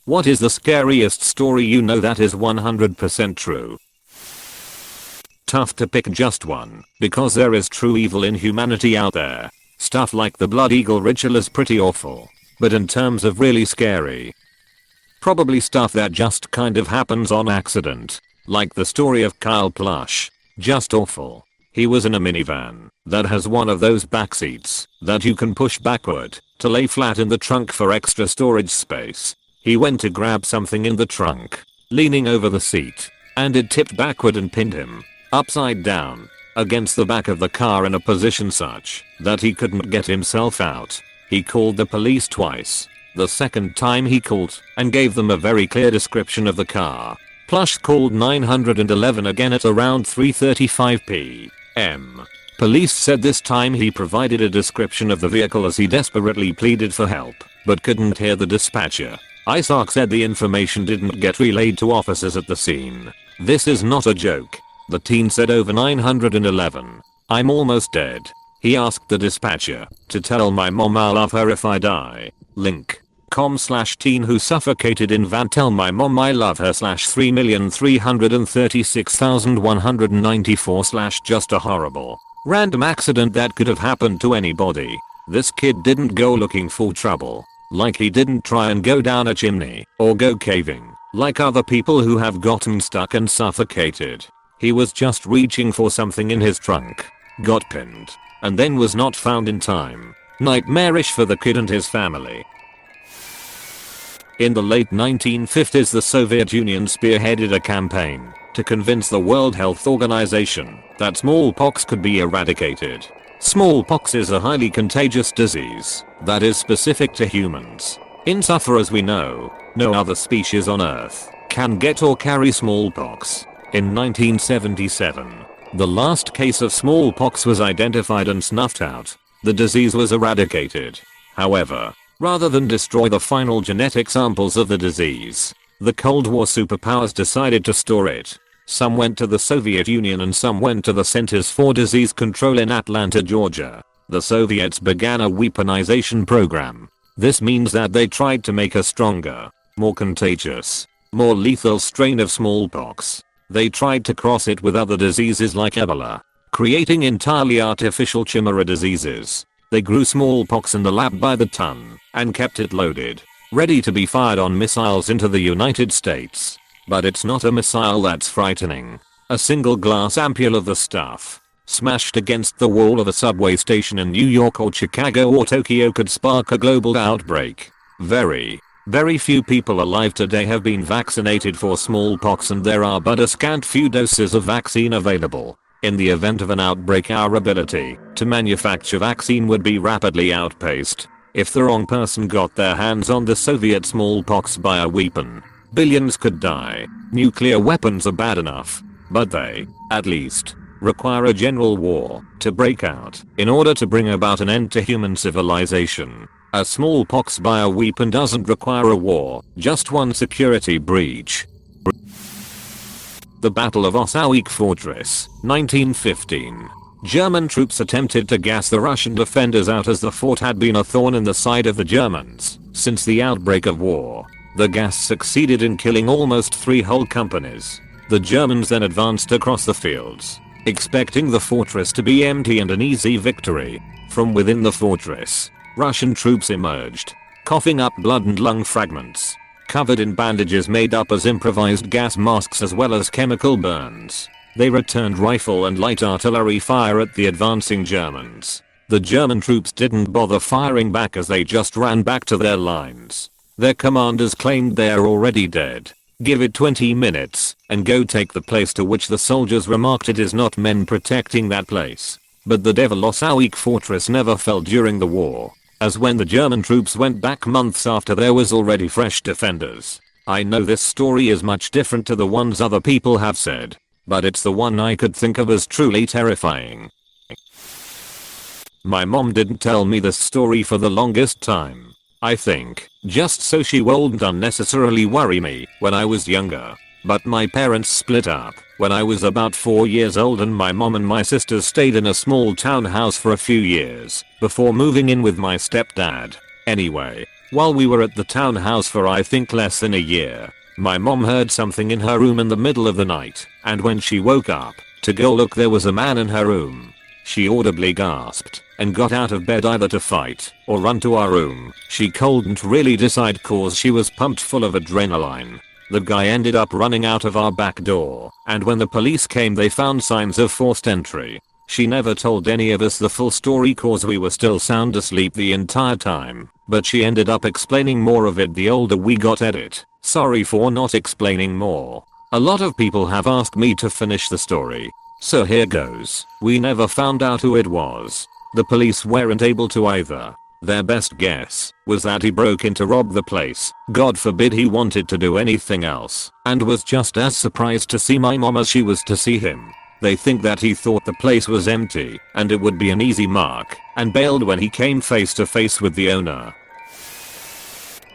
What is the scariest story you know that is 100% true? Tough to pick just one, because there is true evil in humanity out there. Stuff like the Blood Eagle ritual is pretty awful. But in terms of really scary, probably stuff that just kind of happens on accident. Like the story of Kyle Plush. Just awful. He was in a minivan that has one of those back seats that you can push backward to lay flat in the trunk for extra storage space. He went to grab something in the trunk, leaning over the seat, and it tipped backward and pinned him, upside down, against the back of the car in a position such that he couldn't get himself out. He called the police twice. The second time he called and gave them a very clear description of the car. Plush called 911 again at around 3:35 p.m. Police said this time he provided a description of the vehicle as he desperately pleaded for help, but couldn't hear the dispatcher. ISARC said the information didn't get relayed to officers at the scene. This is not a joke. The teen said over 911. I'm almost dead. He asked the dispatcher to tell my mom I'll love her if I die. Link. com/teen who suffocated in van tell my mom I love her /3,336,194 just a horrible random accident that could have happened to anybody. This kid didn't go looking for trouble. Like he didn't try and go down a chimney or go caving like other people who have gotten stuck and suffocated. He was just reaching for something in his trunk, got pinned, and then was not found in time. Nightmarish for the kid and his family. In the late 1950s, the Soviet Union spearheaded a campaign to convince the World Health Organization that smallpox could be eradicated. Smallpox is a highly contagious disease that is specific to humans. Insofar as we know, no other species on Earth can get or carry smallpox. In 1977, the last case of smallpox was identified and snuffed out. The disease was eradicated. However, rather than destroy the final genetic samples of the disease, the Cold War superpowers decided to store it. Some went to the Soviet Union and some went to the Centers for Disease Control in Atlanta, Georgia. The Soviets began a weaponization program. This means that they tried to make a stronger, more contagious, more lethal strain of smallpox. They tried to cross it with other diseases like Ebola, creating entirely artificial chimera diseases. They grew smallpox in the lab by the ton and kept it loaded, ready to be fired on missiles into the United States. But it's not a missile that's frightening. A single glass ampule of the stuff smashed against the wall of a subway station in New York or Chicago or Tokyo could spark a global outbreak. Very few people alive today have been vaccinated for smallpox, and there are but a scant few doses of vaccine available. In the event of an outbreak, our ability to manufacture vaccine would be rapidly outpaced. If the wrong person got their hands on the Soviet smallpox bioweapon, billions could die. Nuclear weapons are bad enough, but they, at least, require a general war to break out in order to bring about an end to human civilization. A smallpox bioweapon doesn't require a war, just one security breach. The Battle of Osawik Fortress, 1915. German troops attempted to gas the Russian defenders out as the fort had been a thorn in the side of the Germans since the outbreak of war. The gas succeeded in killing almost 3 whole companies. The Germans then advanced across the fields, expecting the fortress to be empty and an easy victory. From within the fortress, Russian troops emerged, coughing up blood and lung fragments, covered in bandages made up as improvised gas masks as well as chemical burns. They returned rifle and light artillery fire at the advancing Germans. The German troops didn't bother firing back as they just ran back to their lines. Their commanders claimed they're already dead. Give it 20 minutes and go take the place, to which the soldiers remarked it is not men protecting that place, but the devil. Osawik Fortress never fell during the war, as when the German troops went back months after there was already fresh defenders. I know this story is much different to the ones other people have said, but it's the one I could think of as truly terrifying. My mom didn't tell me this story for the longest time. I think, just so she wouldn't unnecessarily worry me when I was younger. But my parents split up when I was about 4 years old, and my mom and my sisters stayed in a small townhouse for a few years before moving in with my stepdad. Anyway, While we were at the townhouse for I think less than a year, my mom heard something in her room in the middle of the night, and when she woke up to go look, there was a man in her room. She audibly gasped and got out of bed either to fight or run to our room. She couldn't really decide cause she was pumped full of adrenaline. The guy ended up running out of our back door, and when the police came they found signs of forced entry. She never told any of us the full story cause we were still sound asleep the entire time, but she ended up explaining more of it the older we got at it. Sorry for not explaining more. A lot of people have asked me to finish the story, so here goes. We never found out who it was. The police weren't able to either. Their best guess was that he broke in to rob the place. God forbid he wanted to do anything else, and was just as surprised to see my mom as she was to see him. They think that he thought the place was empty and it would be an easy mark, and bailed when he came face to face with the owner.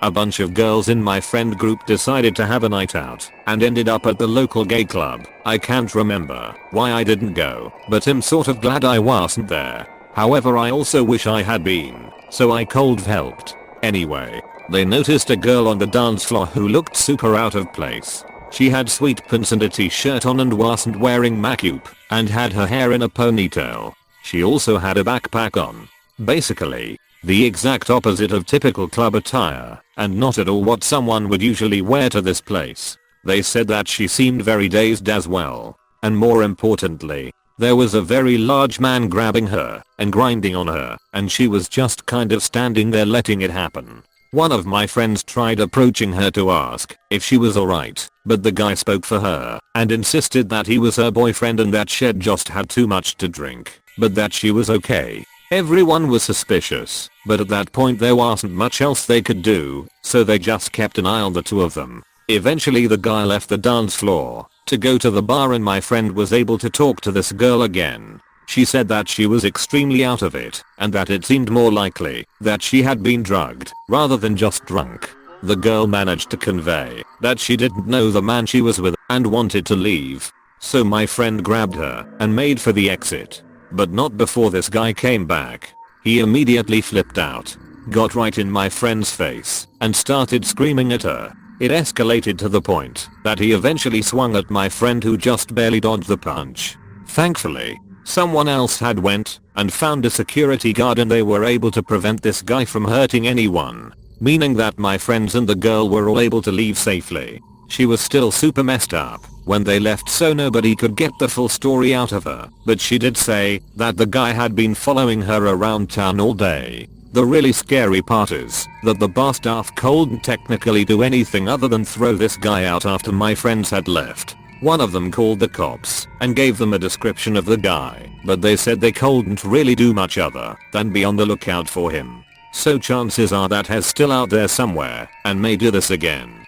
A bunch of girls in my friend group decided to have a night out and ended up at the local gay club. I can't remember why I didn't go, but I'm sort of glad I wasn't there. However, I also wish I had been, so I cold helped. Anyway, they noticed a girl on the dance floor who looked super out of place. She had sweat pants and a t-shirt on and wasn't wearing makeup, and had her hair in a ponytail. She also had a backpack on. Basically, the exact opposite of typical club attire, and not at all what someone would usually wear to this place. They said that she seemed very dazed as well, and more importantly, there was a very large man grabbing her and grinding on her, and she was just kind of standing there letting it happen. One of my friends tried approaching her to ask if she was alright, but the guy spoke for her and insisted that he was her boyfriend and that she'd just had too much to drink, but that she was okay. Everyone was suspicious, but at that point there wasn't much else they could do, so they just kept an eye on the two of them. Eventually the guy left the dance floor to go to the bar, and my friend was able to talk to this girl again. She said that she was extremely out of it and that it seemed more likely that she had been drugged rather than just drunk. The girl managed to convey that she didn't know the man she was with and wanted to leave. So my friend grabbed her and made for the exit. But not before this guy came back. He immediately flipped out, got right in my friend's face, and started screaming at her. It escalated to the point that he eventually swung at my friend, who just barely dodged the punch. Thankfully, someone else had went and found a security guard, and they were able to prevent this guy from hurting anyone, meaning that my friends and the girl were all able to leave safely. She was still super messed up when they left, so nobody could get the full story out of her, but she did say that the guy had been following her around town all day. The really scary part is that the bar staff couldn't technically do anything other than throw this guy out after my friends had left. One of them called the cops and gave them a description of the guy, but they said they couldn't really do much other than be on the lookout for him. So chances are that he's still out there somewhere and may do this again.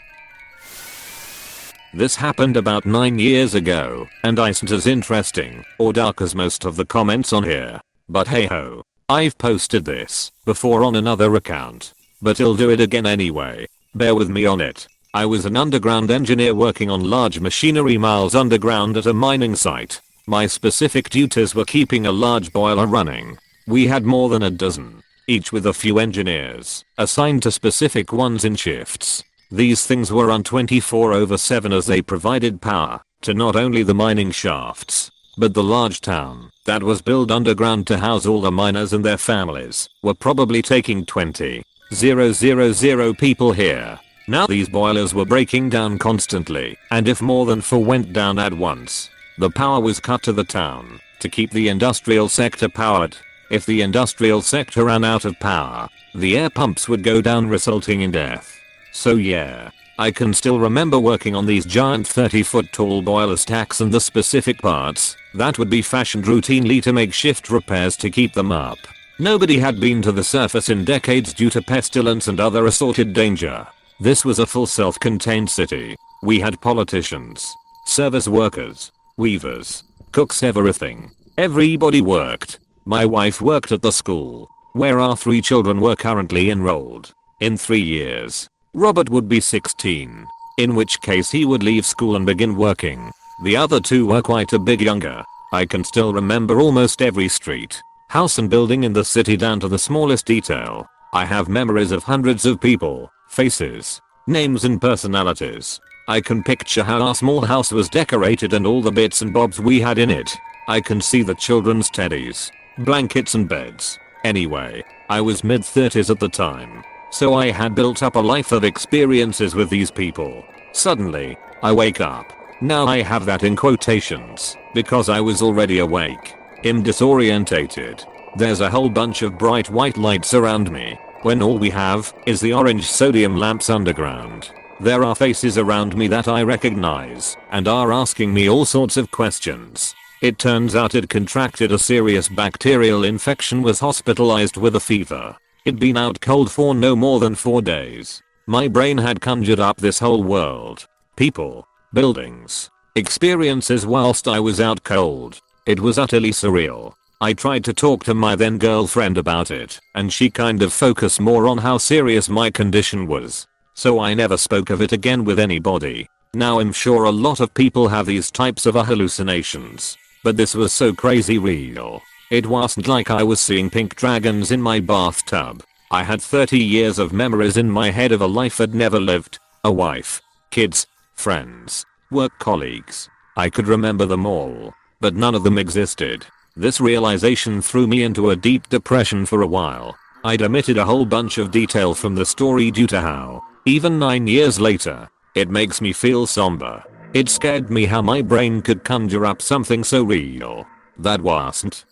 This happened about 9 years ago, and isn't as interesting or dark as most of the comments on here. But hey ho, I've posted this before on another account, but I'll do it again anyway. Bear with me on it. I was an underground engineer working on large machinery miles underground at a mining site. My specific duties were keeping a large boiler running. We had more than a dozen, each with a few engineers assigned to specific ones in shifts. These things were on 24/7 as they provided power to not only the mining shafts, but the large town that was built underground to house all the miners and their families were probably taking 20,000 people here. Now these boilers were breaking down constantly, and if more than 4 went down at once, the power was cut to the town to keep the industrial sector powered. If the industrial sector ran out of power, the air pumps would go down, resulting in death. So yeah, I can still remember working on these giant 30-foot tall boiler stacks and the specific parts that would be fashioned routinely to make shift repairs to keep them up. Nobody had been to the surface in decades due to pestilence and other assorted danger. This was a full self-contained city. We had politicians, service workers, weavers, cooks, everything. Everybody worked. My wife worked at the school where our 3 children were currently enrolled. In 3 years, Robert would be 16, in which case he would leave school and begin working. The other 2 were quite a bit younger. I can still remember almost every street, house and building in the city down to the smallest detail. I have memories of hundreds of people, faces, names and personalities. I can picture how our small house was decorated and all the bits and bobs we had in it. I can see the children's teddies, blankets and beds. Anyway, I was mid-30s at the time, so I had built up a life of experiences with these people. Suddenly, I wake up. Now I have that in quotations, because I was already awake. I'm disorientated. There's a whole bunch of bright white lights around me, when all we have is the orange sodium lamps underground. There are faces around me that I recognize and are asking me all sorts of questions. It turns out I'd contracted a serious bacterial infection, was hospitalized with a fever. It'd been out cold for no more than 4 days. My brain had conjured up this whole world. People, buildings, experiences whilst I was out cold. It was utterly surreal. I tried to talk to my then girlfriend about it, and she kind of focused more on how serious my condition was. So I never spoke of it again with anybody. Now I'm sure a lot of people have these types of hallucinations, but this was so crazy real. It wasn't like I was seeing pink dragons in my bathtub. I had 30 years of memories in my head of a life I'd never lived. A wife, kids, friends, work colleagues. I could remember them all, but none of them existed. This realization threw me into a deep depression for a while. I'd omitted a whole bunch of detail from the story due to how, even 9 years later, it makes me feel somber. It scared me how my brain could conjure up something so real. That wasn't.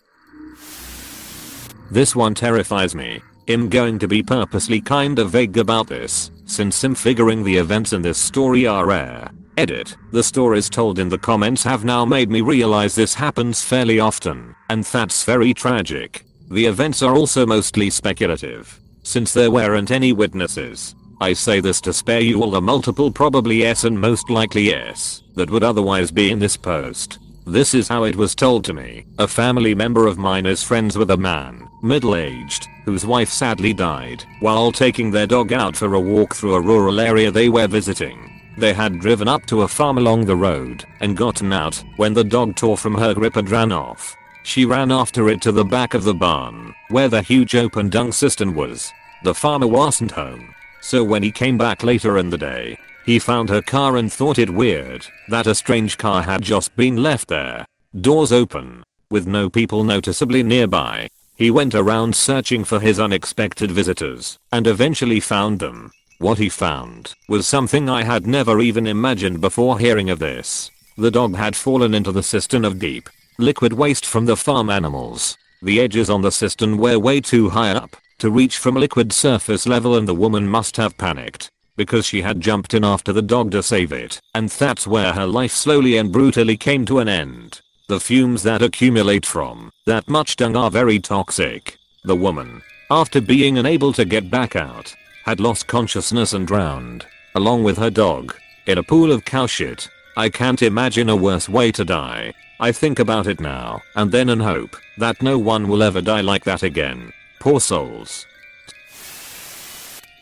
This one terrifies me. I'm going to be purposely kinda vague about this, since I'm figuring the events in this story are rare. Edit. The stories told in the comments have now made me realize this happens fairly often, and that's very tragic. The events are also mostly speculative, since there weren't any witnesses. I say this to spare you all the multiple probably yes and most likely yes that would otherwise be in this post. This is how it was told to me. A family member of mine is friends with a man, middle-aged, whose wife sadly died while taking their dog out for a walk through a rural area they were visiting. They had driven up to a farm along the road and gotten out when the dog tore from her grip and ran off. She ran after it to the back of the barn, where the huge open dung cistern was. The farmer wasn't home, so when he came back later in the day, he found her car and thought it weird that a strange car had just been left there, doors open, with no people noticeably nearby. He went around searching for his unexpected visitors and eventually found them. What he found was something I had never even imagined before hearing of this. The dog had fallen into the cistern of deep, liquid waste from the farm animals. The edges on the cistern were way too high up to reach from liquid surface level, and the woman must have panicked because she had jumped in after the dog to save it, and that's where her life slowly and brutally came to an end. The fumes that accumulate from that much dung are very toxic. The woman, after being unable to get back out, had lost consciousness and drowned, along with her dog, in a pool of cow shit. I can't imagine a worse way to die. I think about it now and then and hope that no one will ever die like that again. Poor souls.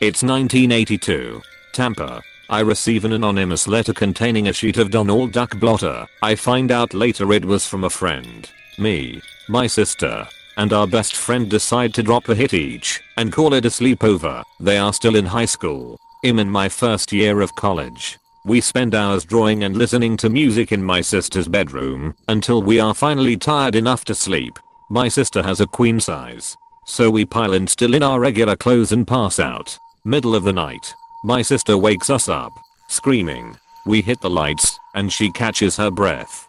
It's 1982. Tampa. I receive an anonymous letter containing a sheet of Donald Duck blotter. I find out later it was from a friend. Me, my sister, and our best friend decide to drop a hit each and call it a sleepover. They are still in high school. I'm in my first year of college. We spend hours drawing and listening to music in my sister's bedroom until we are finally tired enough to sleep. My sister has a queen size, so we pile in still in our regular clothes and pass out. Middle of the night, my sister wakes us up, screaming. We hit the lights, and she catches her breath.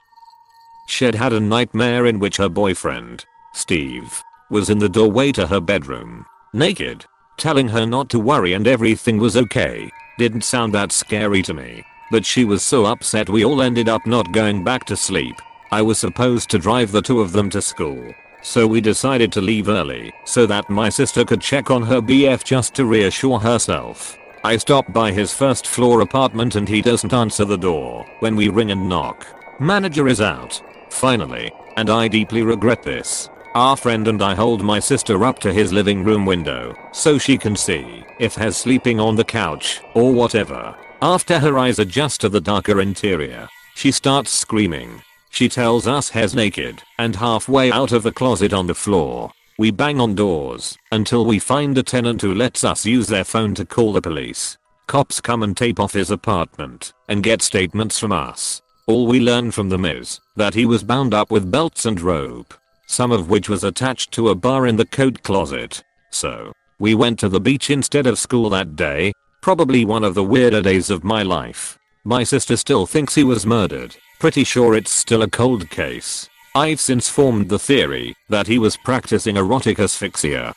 She'd had a nightmare in which her boyfriend, Steve, was in the doorway to her bedroom, naked, telling her not to worry and everything was okay. Didn't sound that scary to me, but she was so upset we all ended up not going back to sleep. I was supposed to drive the two of them to school, so we decided to leave early so that my sister could check on her BF just to reassure herself. I stop by his first floor apartment and he doesn't answer the door when we ring and knock. Manager is out. Finally, and I deeply regret this. Our friend and I hold my sister up to his living room window so she can see if he's sleeping on the couch or whatever. After her eyes adjust to the darker interior, she starts screaming. She tells us he's naked and halfway out of the closet on the floor. We bang on doors until we find a tenant who lets us use their phone to call the police. Cops come and tape off his apartment and get statements from us. All we learn from them is that he was bound up with belts and rope, some of which was attached to a bar in the coat closet. So, we went to the beach instead of school that day. Probably one of the weirder days of my life. My sister still thinks he was murdered. Pretty sure it's still a cold case. I've since formed the theory that he was practicing erotic asphyxia.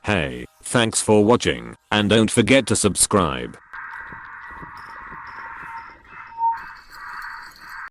Hey, thanks for watching, and don't forget to subscribe.